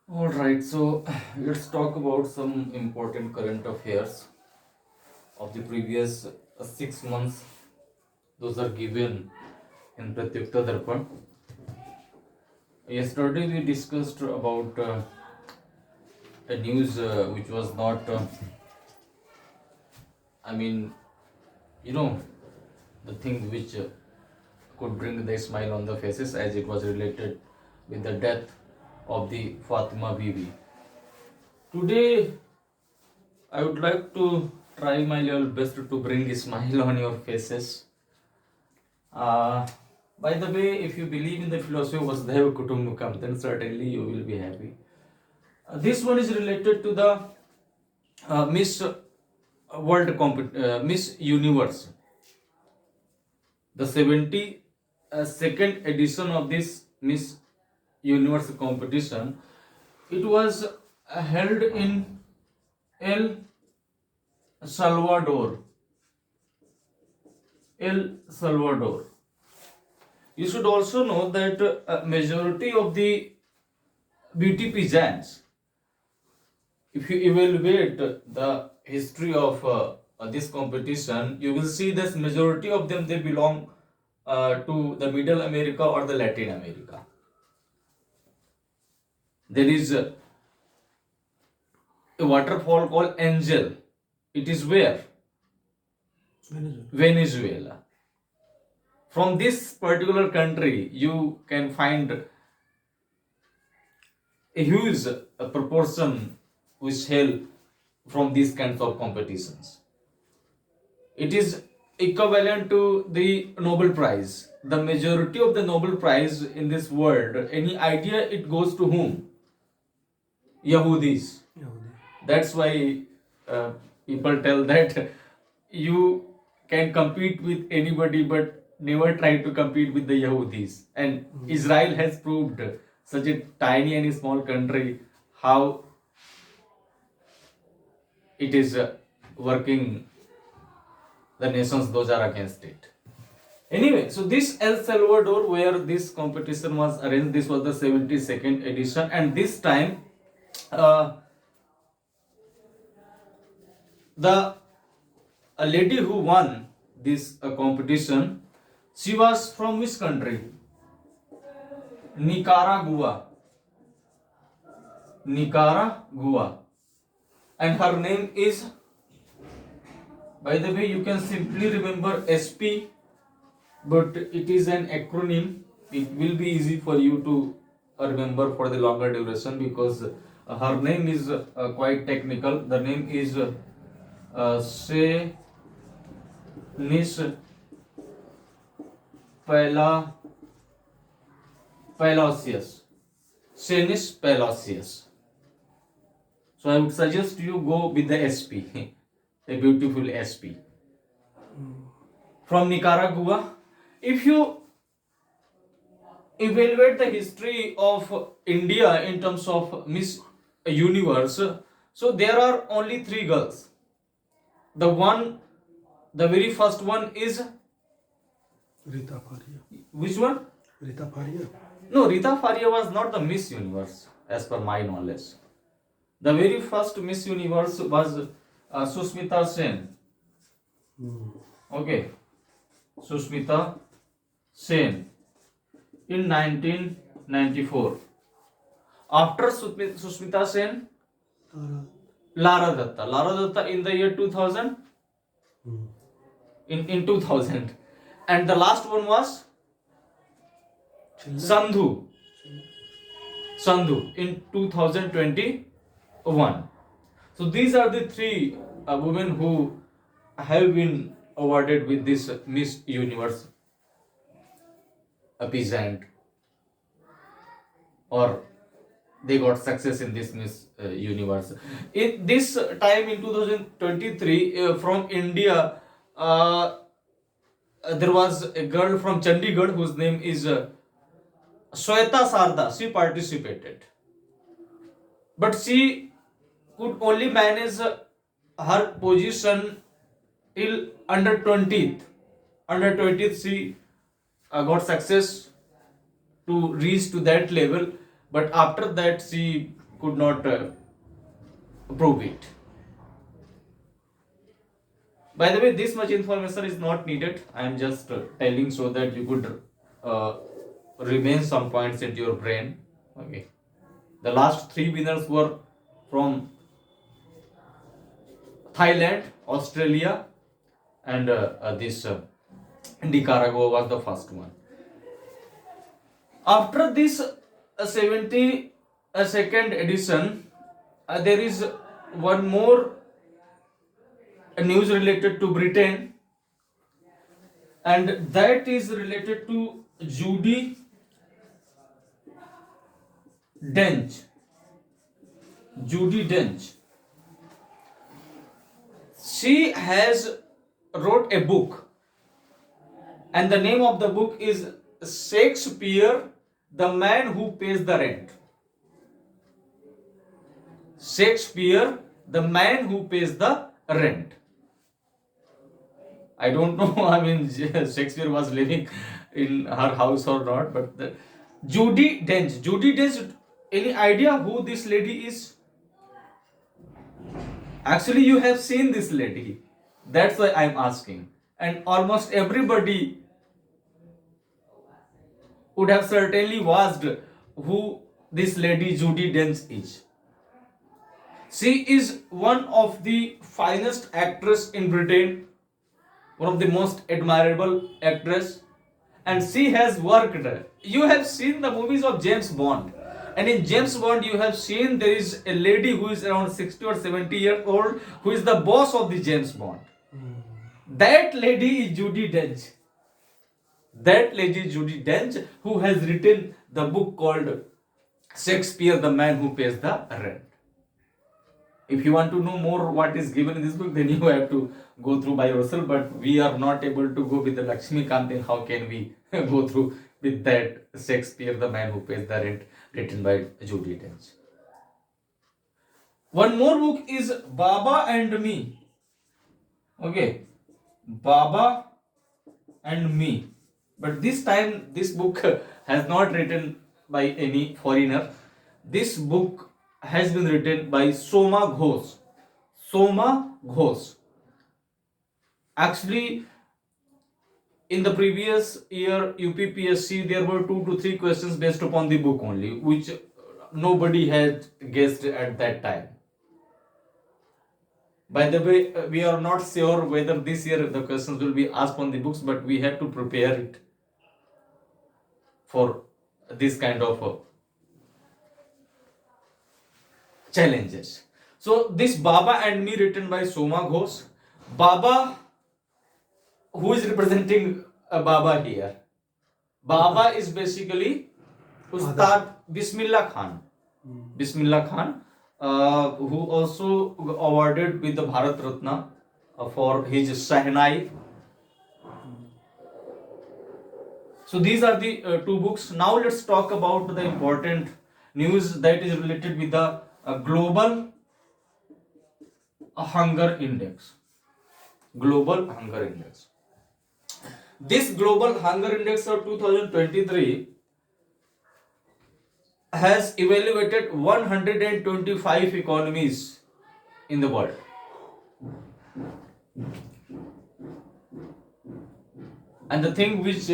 All right, so let's talk about some important current affairs of the previous 6 months. Those are given in Pratyukta Darpan. Yesterday we discussed about a news which was not, I mean, you know, the thing which could bring the smile on the faces as it was related with the death of the Fatima Bibi. Today I would like to try my level best to bring a smile on your faces. Uh, by the way, if you believe in the philosophy of Vasudhaiva Kutumbakam, then certainly you will be happy. This one is related to the Miss Universe, the 72nd edition of this Miss Universe competition. It was held in El Salvador. El Salvador. You should also know that a majority of the beauty pageants, if you evaluate the history of this competition, you will see that majority of them they belong to the Middle America or the Latin America. There is a waterfall called Angel. It is where? Venezuela. From this particular country, you can find a huge proportion which hail from these kinds of competitions. It is equivalent to the Nobel Prize. The majority of the Nobel Prize in this world, any idea it goes to whom? Yahudis. That's why people tell that you can compete with anybody but never try to compete with the Yahudis. And Israel has proved, such a tiny and small country, how it is working the nations those are against it. Anyway, so this El Salvador where this competition was arranged, this was the 72nd edition, and this time uh, the a lady who won this competition, she was from which country? Nicaragua. Nicaragua. And her name is, by the way, you can simply remember SP, but it is an acronym. It will be easy for you to remember for the longer duration because her name is quite technical. The name is Nis Palacios. Senis Palacios. So I would suggest you go with the SP, a beautiful SP. From Nicaragua. If you evaluate the history of India in terms of Miss Universe, so there are only three girls. The very first one is Rita Faria. which one? Rita Faria. No, Rita Faria was not the Miss Universe, as per my knowledge. The very first Miss Universe was Susmita Sen. Okay, Susmita Sen in 1994. After Susmita Sen, Lara Datta. Lara Datta in the year 2000. In 2000. And the last one was Sandhu in 2021. So these are the three women who have been awarded with this Miss Universe pageant, or they got success in this Miss Universe. In this time in 2023, from India, there was a girl from Chandigarh whose name is Shweta Sarda. She participated, but she could only manage her position till under 20th. Under 20th, she got success to reach to that level, but after that she could not prove it. By the way, this much information is not needed. I am just telling so that you could remain some points into your brain. Okay. The last three winners were from Thailand, Australia, and this Nicaragua was the first one. After this 72nd edition, there is one more news related to Britain, and that is related to Judy Dench. Judy Dench. She has wrote a book, and the name of the book is Shakespeare, the Man Who Pays the Rent. Shakespeare, the Man Who Pays the Rent. I don't know, I mean, Shakespeare was living in her house or not, but Judy Dench. Judy Dench, any idea who this lady is? Actually, you have seen this lady. That's why I'm asking. And almost everybody would have certainly watched who this lady Judy Dench is. She is one of the finest actress in Britain, one of the most admirable actress, and she has worked. You have seen the movies of James Bond, and in James Bond you have seen there is a lady who is around 60 or 70 years old who is the boss of the James Bond. That lady is Judy Dench. That lady Judy Dench, who has written the book called Shakespeare, the Man Who Pays the Rent. If you want to know more what is given in this book, then you have to go through by yourself, but we are not able to go with the Lakshmi Kant, then how can we go through with that Shakespeare, the Man Who Pays the Rent, written by Judy Dench. One more book is Baba and Me. Okay, Baba and Me. But this time this book has not written by any foreigner. This book has been written by Soma Ghosh. Soma Ghosh. Actually, in the previous year UPPSC, there were 2 to 3 questions based upon the book only, which nobody had guessed at that time. By the way, we are not sure whether this year the questions will be asked on the books, but we have to prepare it for this kind of challenges. So this Baba and Me, written by Soma Ghosh. Baba, who is representing Baba here? Baba is basically Ustad Bismillah Khan. Bismillah Khan, who also awarded with the Bharat Ratna for his Sahnai. So these are the 2 books. Now let's talk about the important news that is related with the global hunger index. Global hunger index. This global hunger index of 2023 has evaluated 125 economies in the world. And the thing which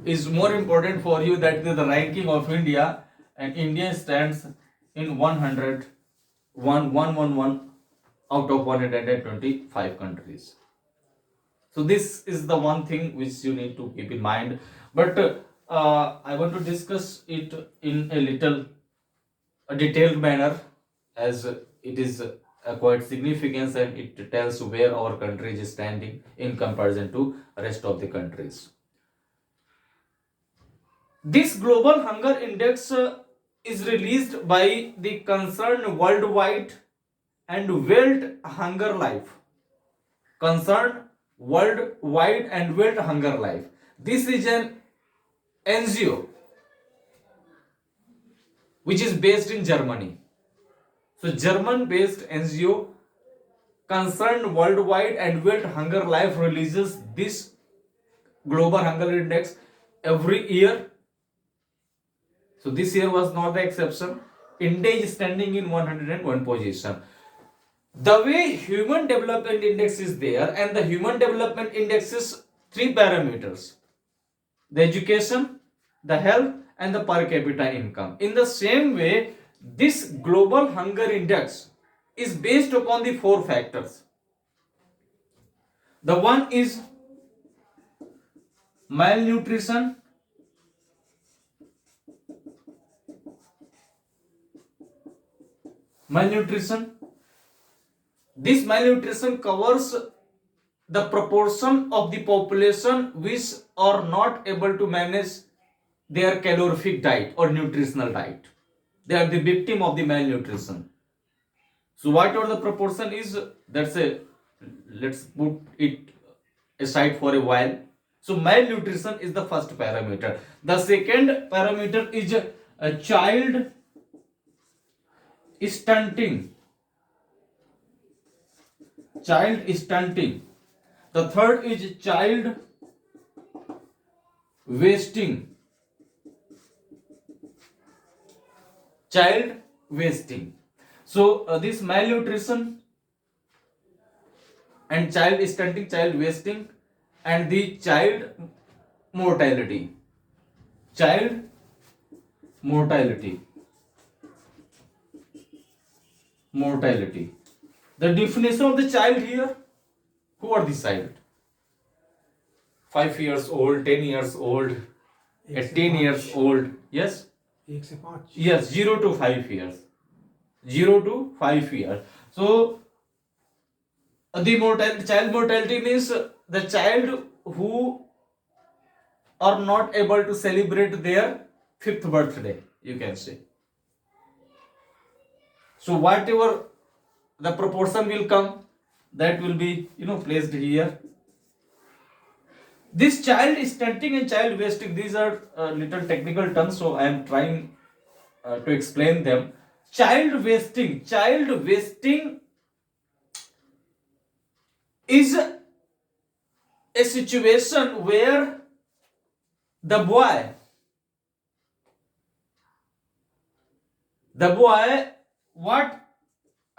is more important for you, that is the ranking of India, and India stands in 111 out of 125 countries. So this is the one thing which you need to keep in mind. But I want to discuss it in a little detailed manner, as it is quite significant and it tells where our country is standing in comparison to rest of the countries. This global hunger index is released by the concerned worldwide and World Hunger Life. Concerned worldwide and World Hunger Life. This is an NGO which is based in Germany. So German based NGO Concerned Worldwide and World Hunger Life releases this global hunger index every year. So this year was not the exception. India is standing in 101 position. The way human development index is there, and the human development index is three parameters: the education, the health, and the per capita income. In the same way, this global hunger index is based upon the four factors. The one is malnutrition, malnutrition. This malnutrition covers the proportion of the population which are not able to manage their calorific diet or nutritional diet. They are the victim of the malnutrition. So whatever the proportion is, that's a, let's put it aside for a while. So malnutrition is the first parameter. The second parameter is a child stunting. Child stunting. The third is child wasting. Child wasting. So this malnutrition and child stunting, child wasting, and the child mortality. Child mortality. Mortality. The definition of the child here, who are the child? 5 years old, 10 years old, 18 years old. Yes? 1 से 5. Yes, 0 to 5 years. 0 to 5 years. So, the child mortality means the child who are not able to celebrate their 5th birthday, you can say. So, whatever the proportion will come, that will be, placed here. This child stunting and child wasting, these are little technical terms, so I am trying to explain them. Child wasting is a situation where the boy, what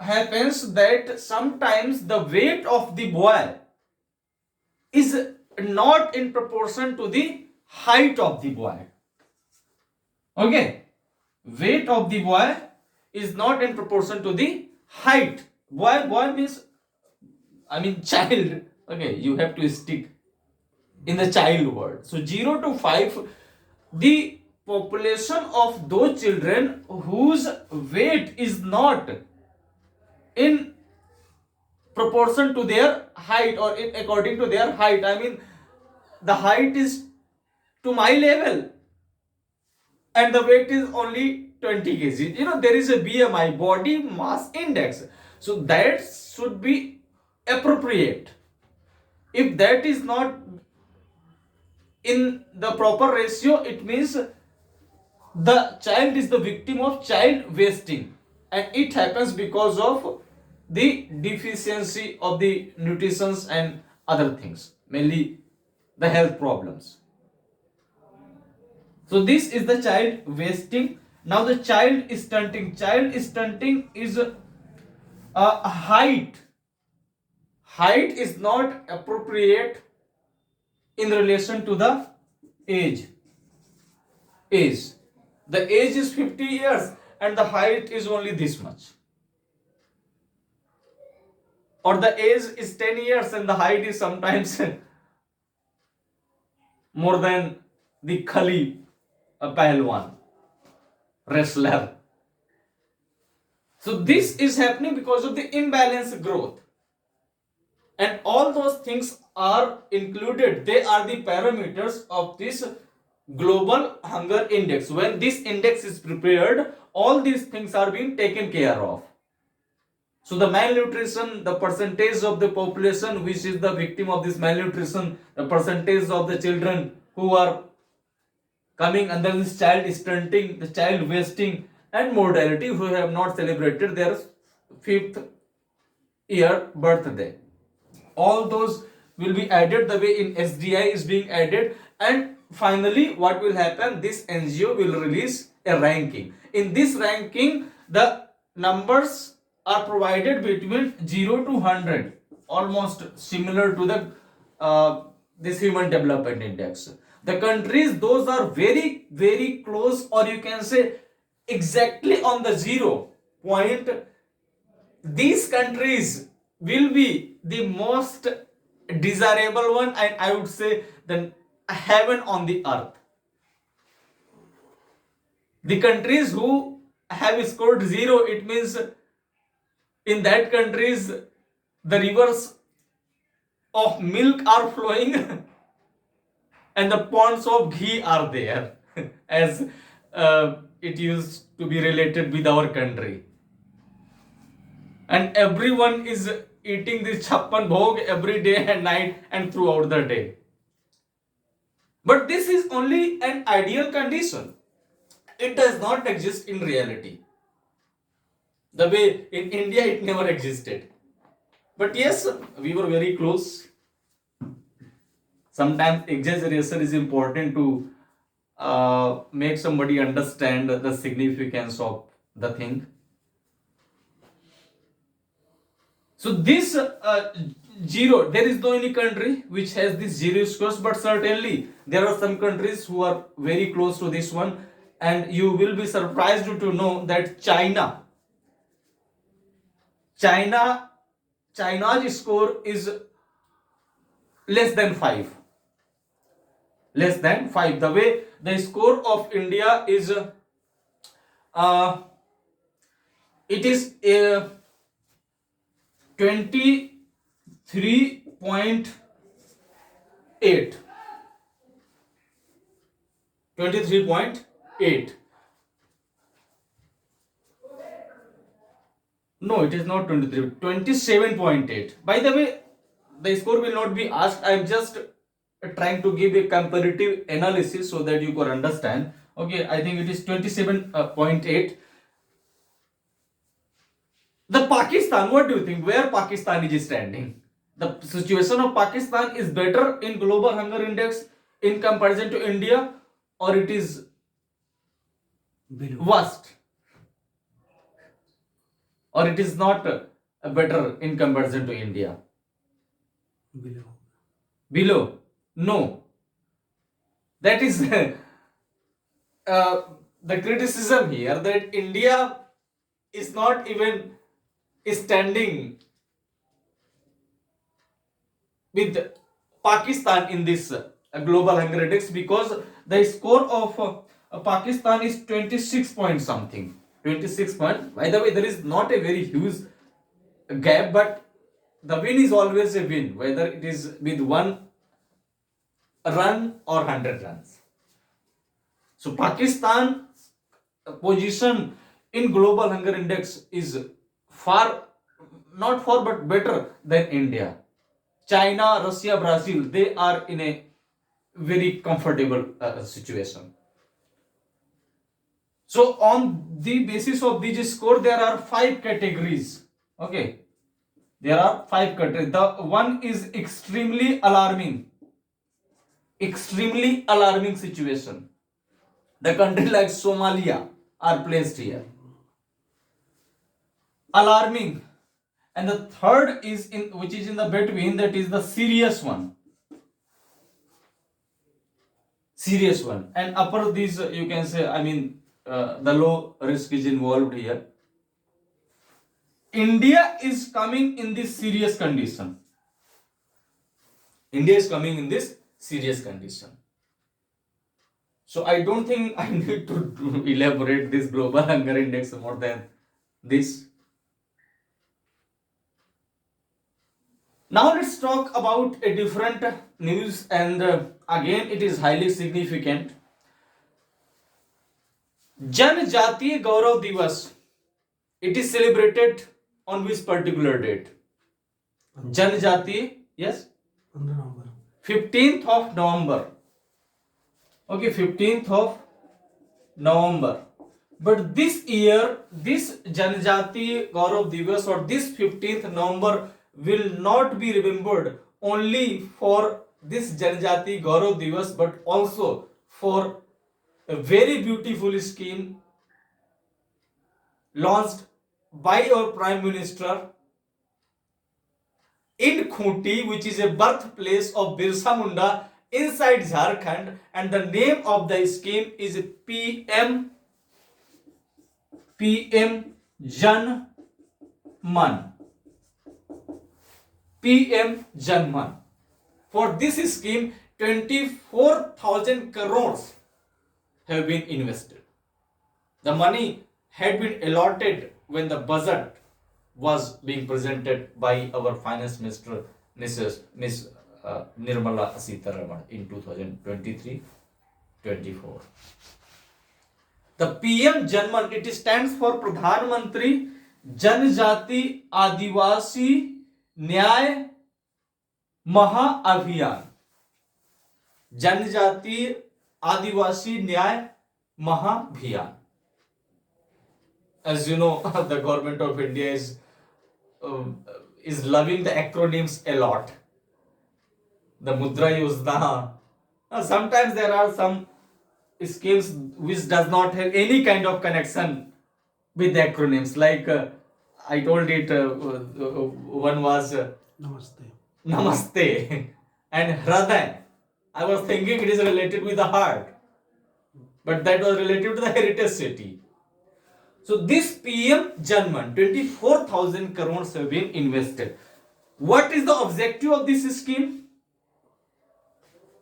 happens that sometimes the weight of the boy is not in proportion to the height of the boy. Okay, weight of the boy is not in proportion to the height. Boy means, child. Okay, you have to stick in the child word. So 0 to 5, the population of those children whose weight is not in proportion to their height or according to their height. The height is to my level and the weight is only 20 kg. There is a BMI, body mass index. So that should be appropriate. If that is not in the proper ratio, it means the child is the victim of child wasting, and it happens because of the deficiency of the nutrition and other things, mainly the health problems. So this is the child wasting. Now the child stunting. Child stunting is a height. Height is not appropriate in relation to the age. The age is 50 years and the height is only this much. Or the age is 10 years and the height is sometimes more than the Khali, a Pahalwan, wrestler. So this is happening because of the imbalanced growth. And all those things are included. They are the parameters of this global hunger index. When this index is prepared, all these things are being taken care of. So the malnutrition, the percentage of the population which is the victim of this malnutrition, the percentage of the children who are coming under this child stunting, the child wasting, and mortality who have not celebrated their 5th year birthday. All those will be added the way in SDI is being added, and finally what will happen, this NGO will release a ranking. In this ranking, the numbers are provided between 0 to 100, almost similar to the this human development index. The countries, those are very very close, or you can say exactly on the 0 point, these countries will be the most desirable one, and I would say the heaven on the earth. The countries who have scored 0, it means in that countries the rivers of milk are flowing and the ponds of ghee are there, as it used to be related with our country. And everyone is eating this chappan bhog every day and night and throughout the day. But this is only an ideal condition. It does not exist in reality. The way in India it never existed. But yes, we were very close. Sometimes exaggeration is important to make somebody understand the significance of the thing. So this 0, there is no any country which has this 0 scores, but certainly there are some countries who are very close to this one, and you will be surprised to know that China's score is less than 5. Less than 5. The way the score of India is, it is 23.8. 23.8. No, it is not 23. 27.8. By the way, the score will not be asked. I am just trying to give a comparative analysis so that you can understand. Okay, I think it is 27.8. The Pakistan, what do you think? Where Pakistan is standing? The situation of Pakistan is better in global hunger index in comparison to India, or it is worst, or it is not better in comparison to India? Below? No. That is the criticism here, that India is not even standing with Pakistan in this global hunger index, because the score of Pakistan is 26 point something. 26 point. By the way, there is not a very huge gap, but the win is always a win, whether it is with 1 run or 100 runs. So Pakistan position in global hunger index is far, not far but better than India. China, Russia, Brazil, they are in a very comfortable situation. So on the basis of this score, there are 5 categories. Okay, there are 5 categories. The one is extremely alarming situation. The country like Somalia are placed here. Alarming. And the third is which is in the between, that is the serious one. And upper these, you can say, the low risk is involved here. India is coming in this serious condition. So I don't think I need to elaborate this global hunger index more than this. Now let's talk about a different news, and again it is highly significant. Janjatiya Gaurav Divas. It is celebrated on which particular date? Janjatiya, yes? 15th of November. Okay, 15th of November. But this year, this Janjati Gaurav Divas, or this 15th November, will not be remembered only for this Janjati Gaurav Divas, but also for a very beautiful scheme launched by our Prime Minister in Khunti, which is a birthplace of Birsa Munda inside Jharkhand, and the name of the scheme is PM Jan Man. PM Jan Man. For this scheme, 24,000 crores have been invested. The money had been allotted when the budget was being presented by our finance minister, Miss Nirmala Sitharaman, in 2023-24. The PM Janman, it stands for Pradhan Mantri Janjati Adivasi Nyay Maha Abhiyan. Janjati Adivasi Nyay Maha Abhiyan. As you know, the government of India is loving the acronyms a lot. The Mudra Yojana. Sometimes there are some schemes which does not have any kind of connection with the acronyms. Like I told it, one was Namaste. Namaste and Hraday. I was thinking it is related with the heart, but that was related to the heritage city. So this PM Janman, 24,000 crores have been invested. What is the objective of this scheme?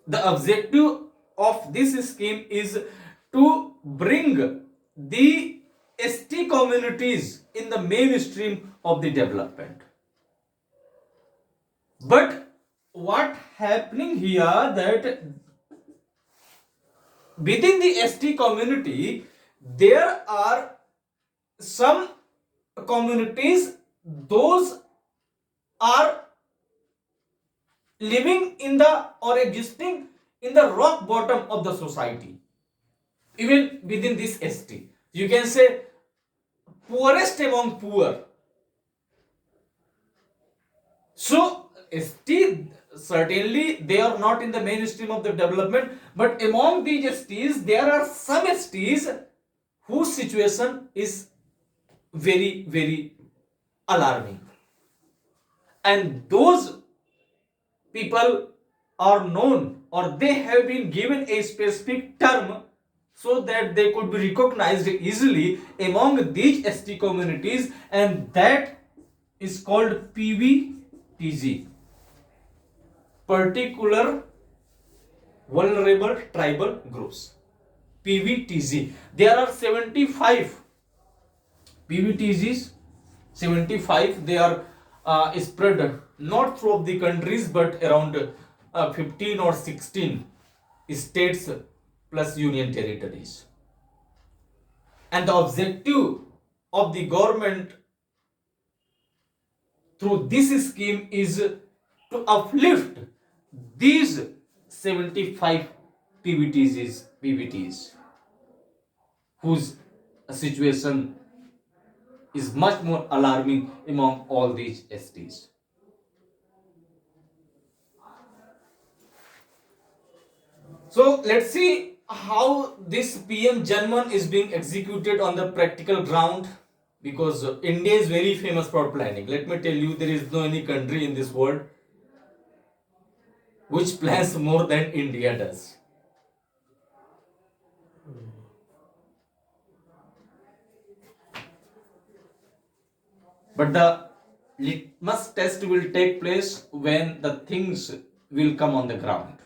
The objective of this scheme is to bring the ST communities in the mainstream of the development. But what happening here that within the ST community there are some communities, those are living in the or existing in the rock bottom of the society, even within this ST. You can say poorest among poor. So ST, certainly they are not in the mainstream of the development, but among these STs there are some STs whose situation is very, very alarming, and those people are known, or they have been given a specific term so that they could be recognized easily among these ST communities, and that is called PVTG, particular vulnerable tribal groups. PVTG. There are 75 PVTGs, 75. They are spread not throughout the countries but around 15 or 16 states plus union territories. And the objective of the government through this scheme is to uplift these 75 PVTs whose situation is much more alarming among all these STs. So let's see how this PM Janman is being executed on the practical ground, because India is very famous for planning. Let me tell you, there is no any country in this world which plans more than India does. But the litmus test will take place when the things will come on the ground.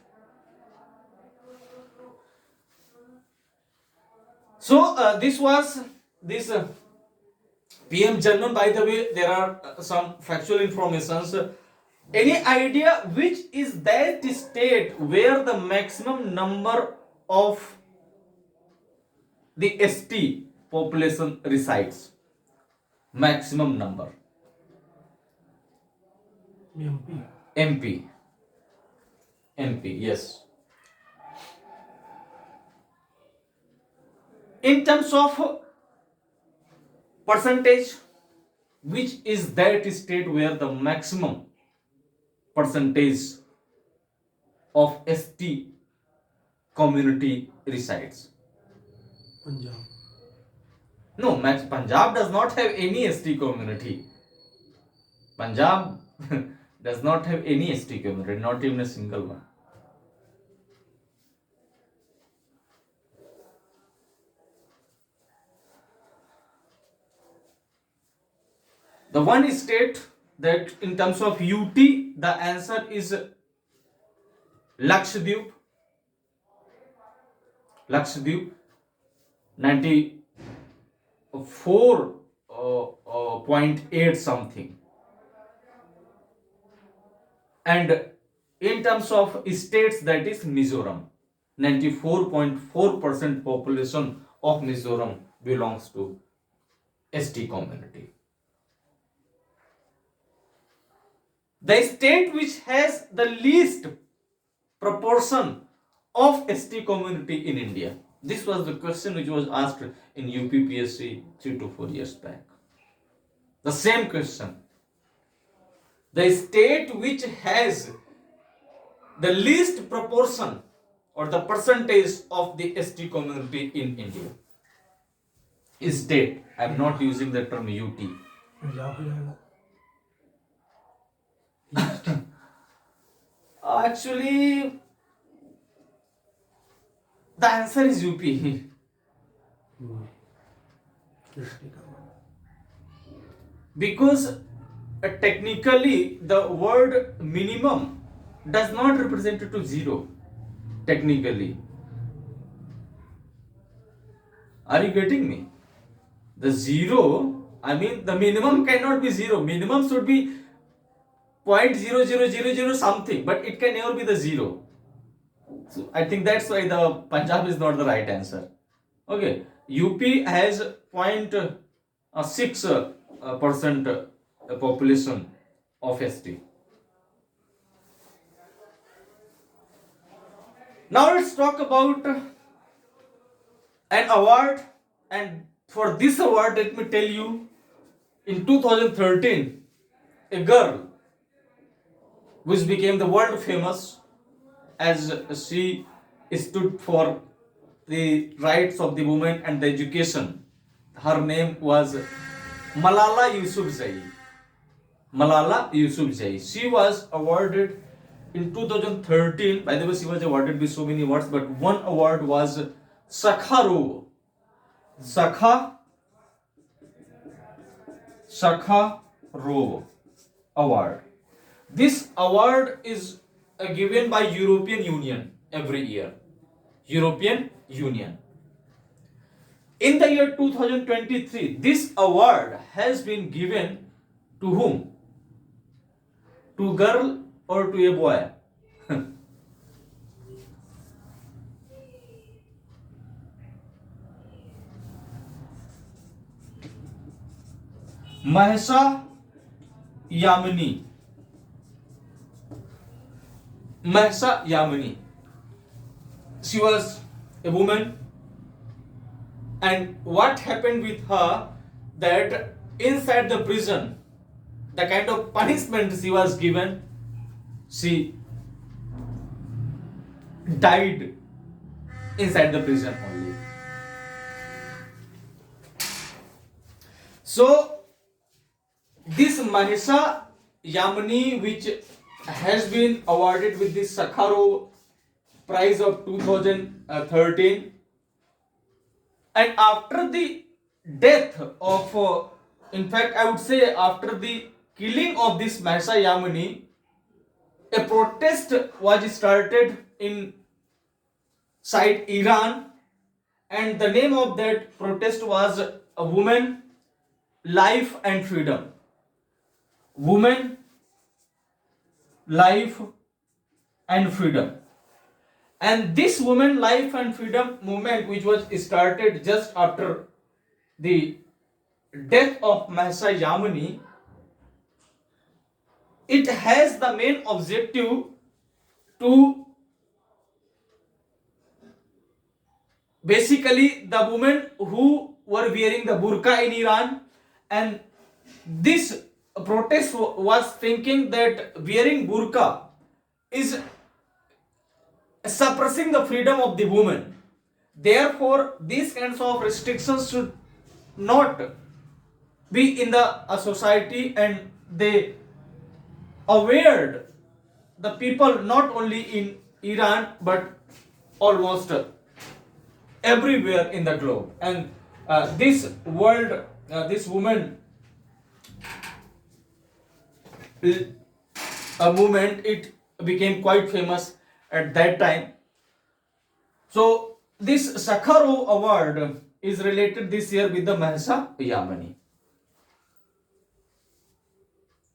So this was this PM Janman. By the way, there are some factual informations. Any idea which is that state where the maximum number of the ST population resides? Maximum number. MP. MP, yes. In terms of percentage, which is that state where the maximum percentage of ST community resides? Punjab. No, Max, Punjab does not have any ST community. Punjab does not have any ST community, not even a single one. The one state that in terms of UT, the answer is Lakshadweep. Lakshadweep, 94.8 something. And in terms of states, that is Mizoram. 94.4% population of Mizoram belongs to ST community. The state which has the least proportion of ST community in India. This was the question which was asked in UPPSC 3 to 4 years back. The same question. The state which has the least proportion or the percentage of the ST community in India is state. I am not using the term UT. Punjab हो जाएगा. Actually, the answer is UP. ST का. Because technically the word minimum does not represent to zero. Technically. Are you getting me? The zero, I mean the minimum cannot be zero. Minimum should be 0.0000 something, but it can never be the zero. So I think that's why the Punjab is not the right answer. Okay, UP has 0.6% population of ST. Now let's talk about an award, and for this award, let me tell you, in 2013, a girl which became the world famous as she stood for the rights of the women and the education. Her name was Malala Yousafzai. Malala Yousafzai. She was awarded in 2013. By the way, she was awarded with so many awards, but one award was Sakha RO award. This award is given by European Union every year. European Union. In the year 2023, this award has been given to whom? To girl or to a boy? Mahsa Yamini. Mahsa Yamini. She was a woman, and what happened with her, that inside the prison, the kind of punishment she was given, she died inside the prison only. So this Mahsa Yamini, which has been awarded with the Sakharov Prize of 2013, and after the death of, in fact, I would say after the killing of this Mahsa Yamini, a protest was started inside Iran, and the name of that protest was a Woman, Life and Freedom. Woman, Life and Freedom. And this Women, Life and Freedom movement, which was started just after the death of Mahsa Yamini, it has the main objective to basically the women who were wearing the burqa in Iran, and this protest was thinking that wearing burqa is suppressing the freedom of the woman. Therefore, these kinds of restrictions should not be in the society, and they awared the people not only in Iran but almost everywhere in the globe. And this world, this woman movement, it became quite famous at that time. So this Sakharov award is related this year with the Mahsa Yamani.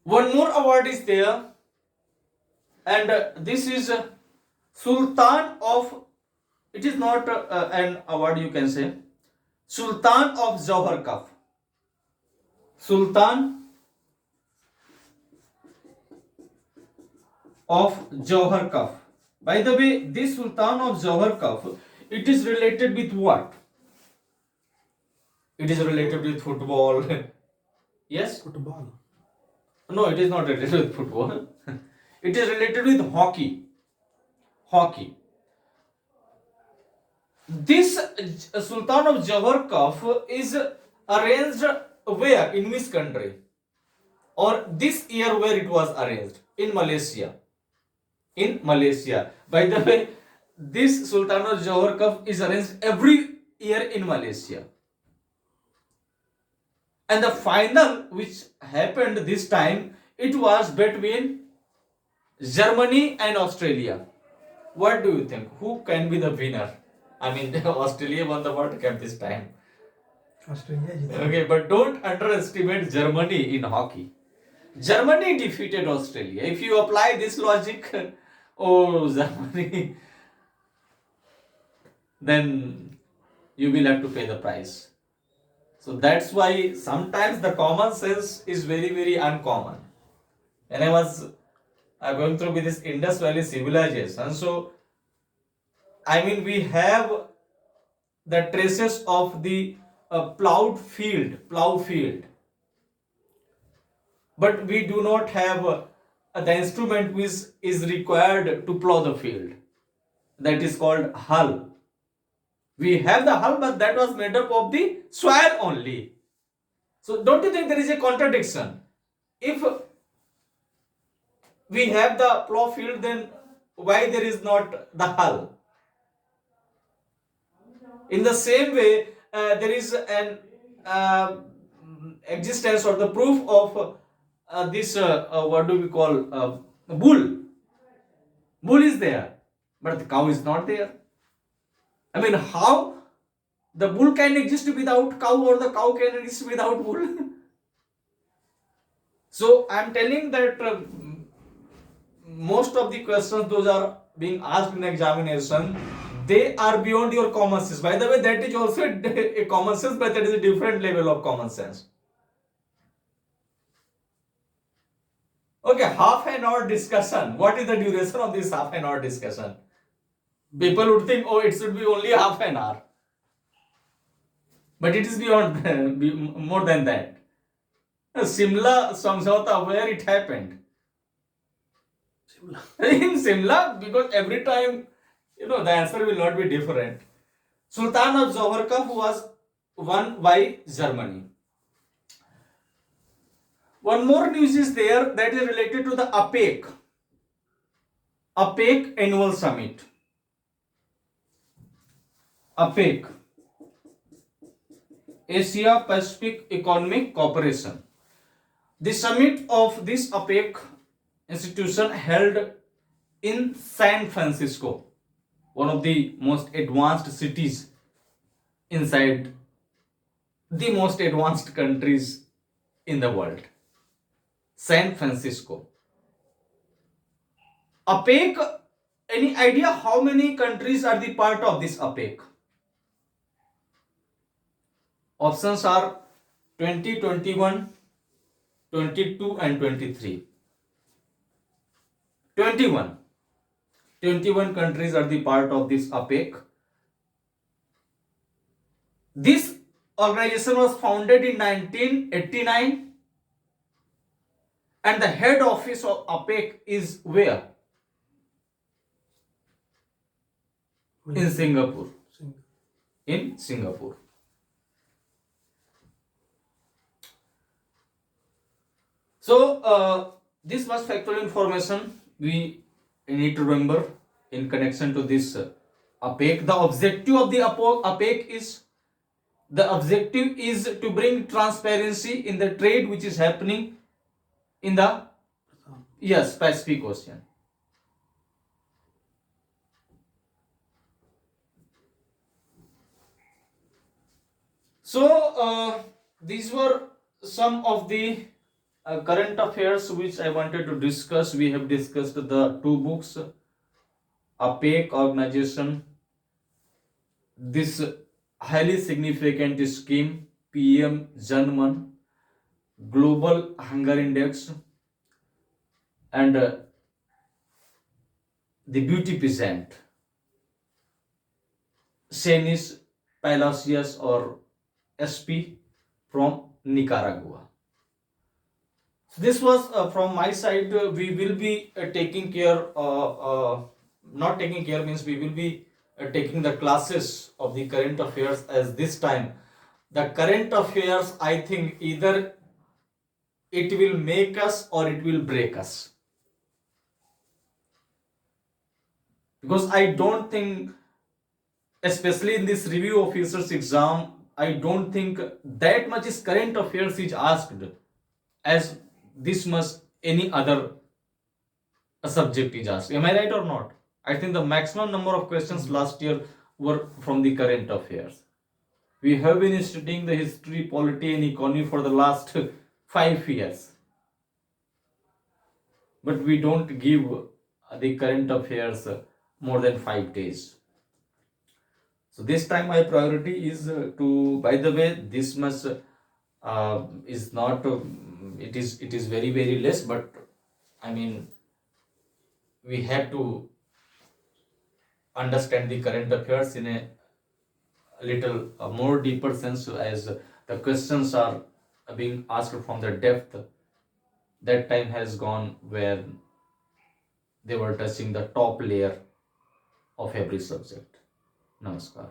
One more award is there, and this is Sultan of, it is not an award, you can say, Sultan of Johar Kaf. Sultan of Johar Kaf. By the way, this Sultan of Johar Kaf, it is related with what? It is related with football. Yes? Football. No, it is not related with football. It is related with hockey. Hockey. This Sultan of Johor Kaf is arranged where? In which country? Or this year where it was arranged? In Malaysia. In Malaysia. By the way, this Sultan of Johor Kaf is arranged every year in Malaysia. And the final which happened this time, it was between Germany and Australia. What do you think? Who can be the winner? I mean, Australia won the World Cup this time. Australia जीता. Okay, but don't underestimate Germany in hockey. Germany defeated Australia. If you apply this logic, oh, Germany, then you will have to pay the price. So that's why sometimes the common sense is very, very uncommon. When I was going through with this Indus Valley civilization, so I mean, we have the traces of the plow field, but we do not have the instrument which is required to plow the field. That is called hull. We have the hull, but that was made up of the soil only. So don't you think there is a contradiction? If we have the plow field, then why there is not the hull? In the same way, there is an existence or the proof of this, what do we call, bull. Bull is there, but the cow is not there. I mean, how the bull can exist without cow, or the cow can exist without bull? So I am telling that most of the questions those are being asked in examination, they are beyond your common sense. By the way, that is also a common sense, but that is a different level of common sense. Okay, half an hour discussion. What is the duration of this half an hour discussion? People would think, oh, it should be only half an hour. But it is beyond, more than that. Simla Samjhauta, where it happened? Simla. In Simla, because every time, the answer will not be different. Sultan of Johor Kaf was won by Germany. One more news is there that is related to the APEC annual summit. APEC, Asia Pacific Economic Cooperation. The summit of this APEC institution held in San Francisco, one of the most advanced cities inside the most advanced countries in the world. San Francisco. APEC, any idea how many countries are the part of this APEC? Options are 20, 21, 22 and 23. 21. 21 countries are the part of this APEC. This organization was founded in 1989 and the head office of APEC is where? In Singapore. in Singapore. So this was factual information we need to remember in connection to this APEC. The objective of the APEC is to bring transparency in the trade which is happening in the Pacific Ocean. So these were some of the current affairs which I wanted to discuss. We have discussed the two books, APEC organization, this highly significant scheme, PM Janman, Global Hunger Index, and the beauty peasant, Senis Palacios or SP from Nicaragua. So this was from my side. We will be taking care, not taking care means we will be taking the classes of the current affairs, as this time the current affairs, I think either it will make us or it will break us. Because I don't think, especially in this review officers exam, I don't think that much is current affairs is asked as this much any other subject is asked. Am I right or not? I think the maximum number of questions last year were from the current affairs. We have been studying the history, polity, and economy for the last 5 years, but we don't give the current affairs more than 5 days. So this time my priority is to. By the way, this much is not. It is very very less, but I mean we have to understand the current affairs in a little more deeper sense, as the questions are being asked from the depth. That time has gone where they were touching the top layer of every subject. Namaskar.